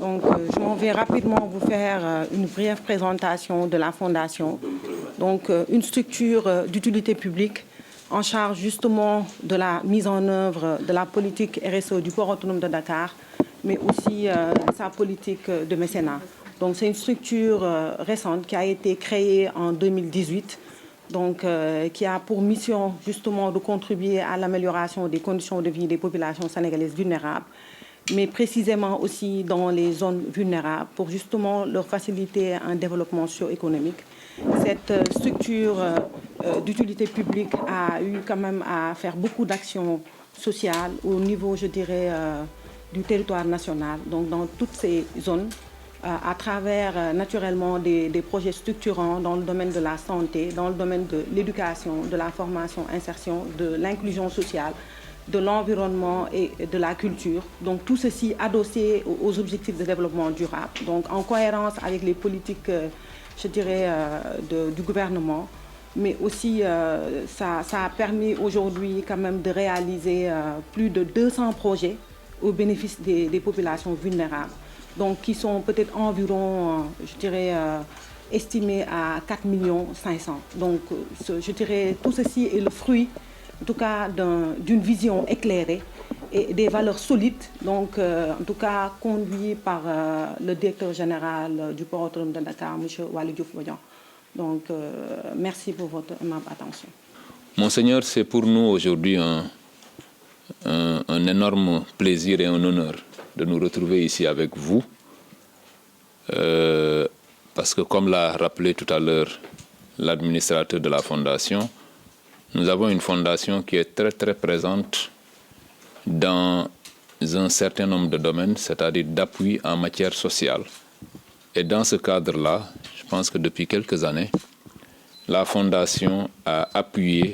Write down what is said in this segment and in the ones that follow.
Donc, je m'en vais rapidement vous faire une brève présentation de la Fondation. Donc, une structure d'utilité publique en charge justement de la mise en œuvre de la politique RSE du port autonome de Dakar, mais aussi sa politique de mécénat. Donc, c'est une structure récente qui a été créée en 2018, donc, qui a pour mission justement de contribuer à l'amélioration des conditions de vie des populations sénégalaises vulnérables, mais précisément aussi dans les zones vulnérables pour justement leur faciliter un développement socio-économique. Cette structure d'utilité publique a eu quand même à faire beaucoup d'actions sociales au niveau, je dirais, du territoire national, donc dans toutes ces zones, à travers naturellement des projets structurants dans le domaine de la santé, dans le domaine de l'éducation, de la formation, insertion, de l'inclusion sociale, de l'environnement et de la culture. Donc tout ceci adossé aux objectifs de développement durable, donc en cohérence avec les politiques, je dirais, du gouvernement. Mais aussi, ça a permis aujourd'hui quand même de réaliser plus de 200 projets au bénéfice des populations vulnérables, donc qui sont peut-être environ, je dirais, estimés à 4,5 millions. Donc, je dirais, tout ceci est le fruit, en tout cas, d'une vision éclairée et des valeurs solides, donc, en tout cas, conduit par le directeur général du port autonome de Dakar, M. Waly Diouf Bodian. Donc, merci pour votre aimable attention. Monseigneur, c'est pour nous aujourd'hui un énorme plaisir et un honneur de nous retrouver ici avec vous, parce que comme l'a rappelé tout à l'heure l'administrateur de la Fondation, nous avons une fondation qui est très très présente dans un certain nombre de domaines, c'est-à-dire d'appui en matière sociale. Et dans ce cadre-là, je pense que depuis quelques années, la Fondation a appuyé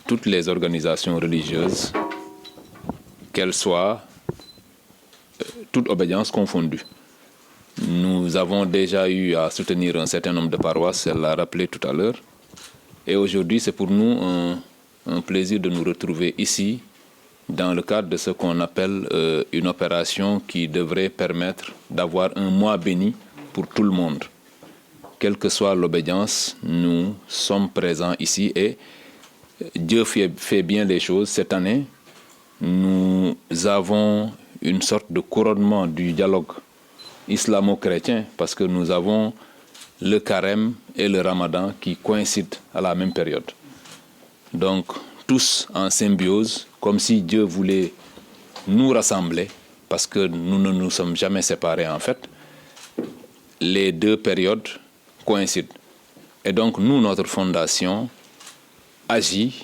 toutes les organisations religieuses, qu'elles soient toute obédience confondue. Nous avons déjà eu à soutenir un certain nombre de paroisses, elle l'a rappelé tout à l'heure. Et aujourd'hui, c'est pour nous un plaisir de nous retrouver ici, dans le cadre de ce qu'on appelle une opération qui devrait permettre d'avoir un mois béni pour tout le monde. Quelle que soit l'obédience, nous sommes présents ici et Dieu fait bien les choses. Cette année, nous avons une sorte de couronnement du dialogue islamo-chrétien parce que nous avons le carême et le ramadan qui coïncident à la même période. Donc, tous en symbiose, comme si Dieu voulait nous rassembler, parce que nous ne nous sommes jamais séparés en fait. Les deux périodes coïncident. Et donc, nous, notre fondation agit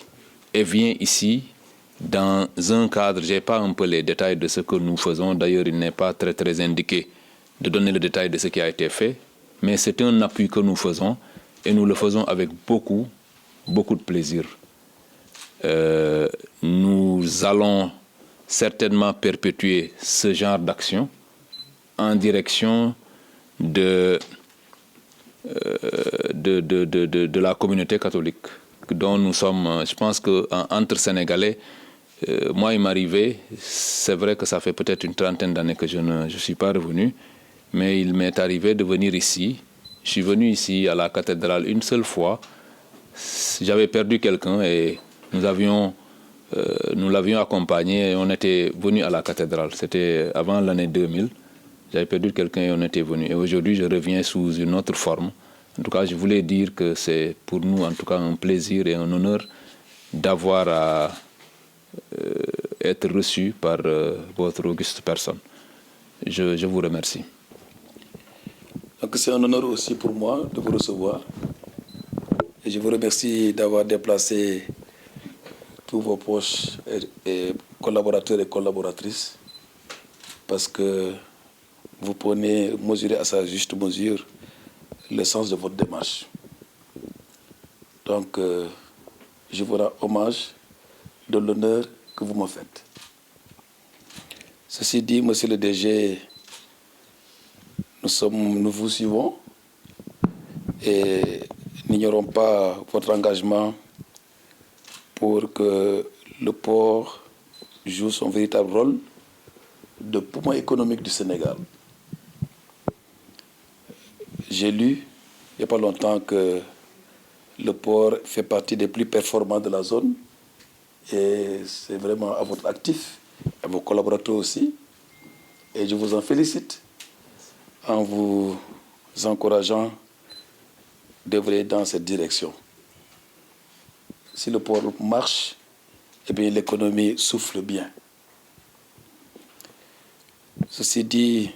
et vient ici dans un cadre, je n'ai pas un peu les détails de ce que nous faisons, d'ailleurs il n'est pas très très indiqué de donner le détail de ce qui a été fait, mais c'est un appui que nous faisons et nous le faisons avec beaucoup de plaisir. Nous allons certainement perpétuer ce genre d'action en direction de la communauté catholique dont nous sommes, je pense qu'entre Sénégalais, moi il m'arrivait, c'est vrai que ça fait peut-être une trentaine d'années que je ne suis pas revenu, mais il m'est arrivé de venir ici. Je suis venu ici à la cathédrale une seule fois. J'avais perdu quelqu'un et nous l'avions accompagné et on était venu à la cathédrale. C'était avant l'année 2000. J'avais perdu quelqu'un et on était venu. Et aujourd'hui, je reviens sous une autre forme. En tout cas, je voulais dire que c'est pour nous, en tout cas, un plaisir et un honneur d'avoir à être reçu par votre auguste personne. Je vous remercie. Donc c'est un honneur aussi pour moi de vous recevoir. Et je vous remercie d'avoir déplacé tous vos proches et collaborateurs et collaboratrices parce que vous prenez, mesurer à sa juste mesure le sens de votre démarche. Donc, je vous rends hommage de l'honneur que vous me faites. Ceci dit, monsieur le DG, nous vous suivons et n'ignorons pas votre engagement pour que le port joue son véritable rôle de poumon économique du Sénégal. J'ai lu il n'y a pas longtemps que le port fait partie des plus performants de la zone et c'est vraiment à votre actif, à vos collaborateurs aussi. Et je vous en félicite en vous encourageant d'œuvrer dans cette direction. Si le port marche, eh bien l'économie souffle bien. Ceci dit,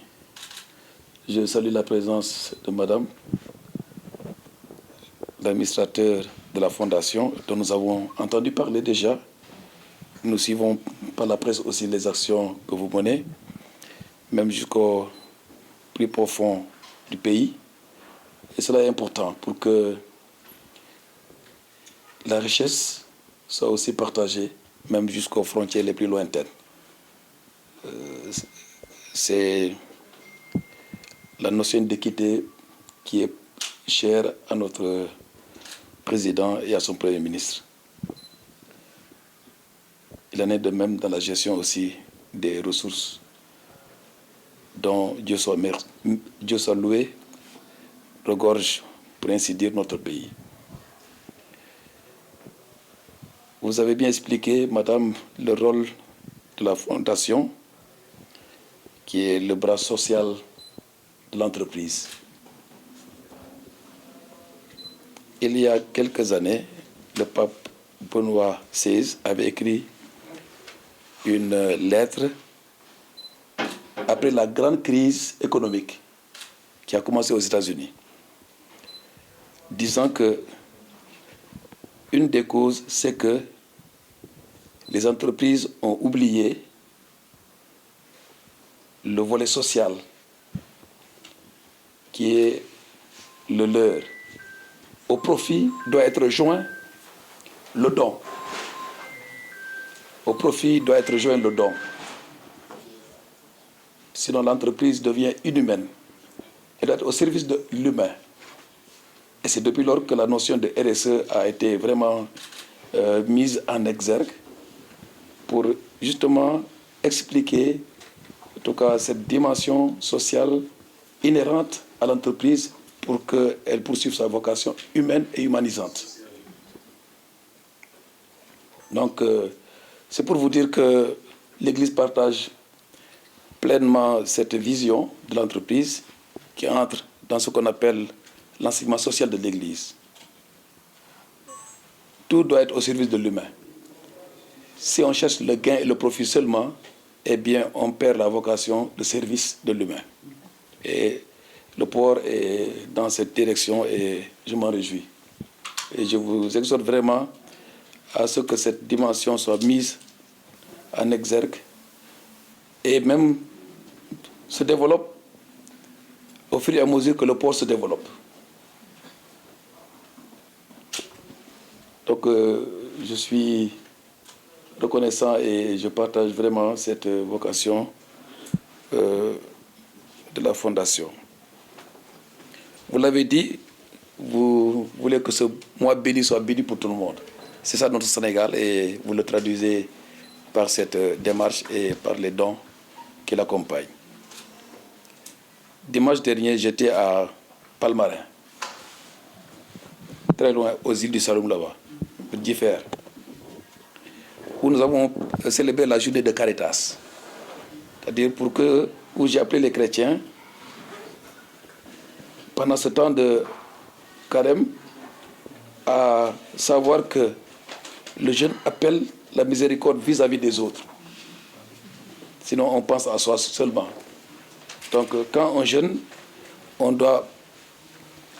je salue la présence de Madame, l'administrateur de la Fondation, dont nous avons entendu parler déjà. Nous suivons par la presse aussi les actions que vous menez, même jusqu'au plus profond du pays. Et cela est important pour que la richesse soit aussi partagée, même jusqu'aux frontières les plus lointaines. C'est la notion d'équité qui est chère à notre président et à son Premier ministre. Il en est de même dans la gestion aussi des ressources dont Dieu soit loué, regorge, pour ainsi dire, notre pays. Vous avez bien expliqué, Madame, le rôle de la Fondation, qui est le bras social de l'entreprise. Il y a quelques années, le pape Benoît XVI avait écrit une lettre après la grande crise économique qui a commencé aux États-Unis, disant que une des causes, c'est que les entreprises ont oublié le volet social qui est le leur. Au profit doit être joint le don. Au profit doit être joint le don. Sinon l'entreprise devient inhumaine. Elle doit être au service de l'humain. Et c'est depuis lors que la notion de RSE a été vraiment mise en exergue pour justement expliquer, en tout cas, cette dimension sociale inhérente à l'entreprise pour qu'elle poursuive sa vocation humaine et humanisante. Donc, c'est pour vous dire que l'Église partage pleinement cette vision de l'entreprise qui entre dans ce qu'on appelle l'enseignement social de l'Église. Tout doit être au service de l'humain. Si on cherche le gain et le profit seulement, eh bien, on perd la vocation de service de l'humain. Et le port est dans cette direction et je m'en réjouis. Et je vous exhorte vraiment à ce que cette dimension soit mise en exergue et même se développe au fur et à mesure que le port se développe. Donc, je suis reconnaissant et je partage vraiment cette vocation de la Fondation. Vous l'avez dit, vous voulez que ce mois béni soit béni pour tout le monde. C'est ça notre Sénégal et vous le traduisez par cette démarche et par les dons qui l'accompagnent. Dimanche dernier, j'étais à Palmarin, très loin, aux îles du Saloum là-bas, Diffère, où nous avons célébré la journée de Caritas. C'est-à-dire où j'ai appelé les chrétiens, pendant ce temps de carême, à savoir que le jeûne appelle la miséricorde vis-à-vis des autres. Sinon, on pense à soi seulement. Donc, quand on jeûne,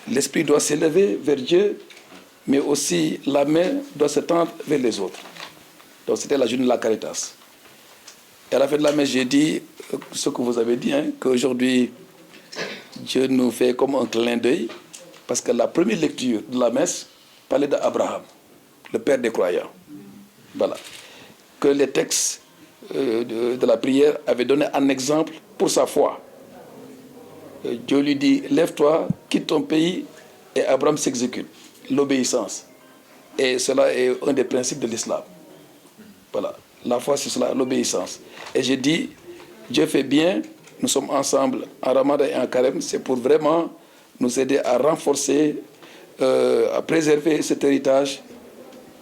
l'esprit doit s'élever vers Dieu, mais aussi la main doit se tendre vers les autres. Donc, c'était la journée de la Caritas. Et à la fin de la messe, j'ai dit ce que vous avez dit, qu'aujourd'hui, Dieu nous fait comme un clin d'œil, parce que la première lecture de la messe parlait d'Abraham, le père des croyants. Voilà. Que les textes de la prière avaient donné un exemple pour sa foi. Dieu lui dit, lève-toi, quitte ton pays, et Abraham s'exécute. L'obéissance. Et cela est un des principes de l'islam. Voilà. La foi, c'est cela, l'obéissance. Et j'ai dit, Dieu fait bien, nous sommes ensemble en Ramadan et en Carême, c'est pour vraiment nous aider à renforcer, à préserver cet héritage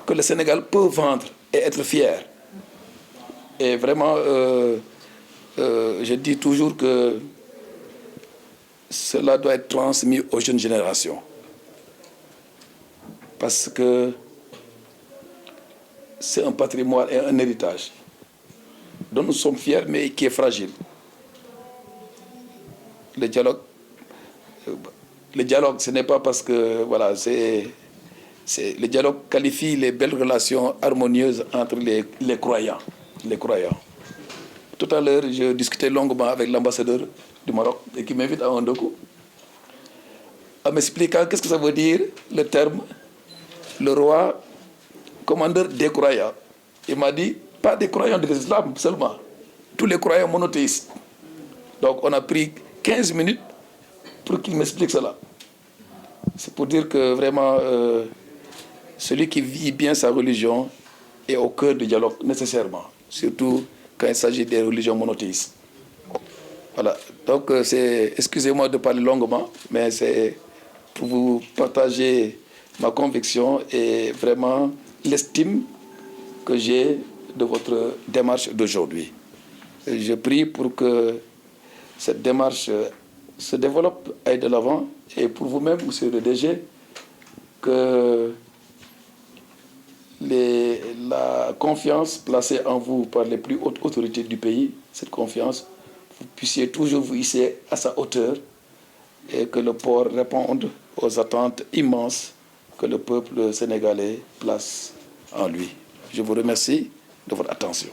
que le Sénégal peut vendre et être fier. Et vraiment, je dis toujours que cela doit être transmis aux jeunes générations. Parce que c'est un patrimoine et un héritage dont nous sommes fiers, mais qui est fragile. Le dialogue, ce n'est pas parce que, voilà, le dialogue qualifie les belles relations harmonieuses entre les croyants. Tout à l'heure, je discutais longuement avec l'ambassadeur du Maroc et qui m'invite à un doku, en m'expliquant qu'est-ce que ça veut dire le terme le roi commandeur des croyants. Il m'a dit, pas des croyants de l'islam seulement, tous les croyants monothéistes. Donc on a pris 15 minutes pour qu'il m'explique cela. C'est pour dire que vraiment, celui qui vit bien sa religion est au cœur du dialogue nécessairement, surtout quand il s'agit des religions monothéistes. Voilà, donc excusez-moi de parler longuement, mais c'est pour vous partager ma conviction et vraiment l'estime que j'ai de votre démarche d'aujourd'hui. Je prie pour que cette démarche se développe, aille de l'avant, et pour vous-même, monsieur le DG, que la confiance placée en vous par les plus hautes autorités du pays, cette confiance, vous puissiez toujours vous hisser à sa hauteur et que le port réponde aux attentes immenses que le peuple sénégalais place en lui. Je vous remercie de votre attention.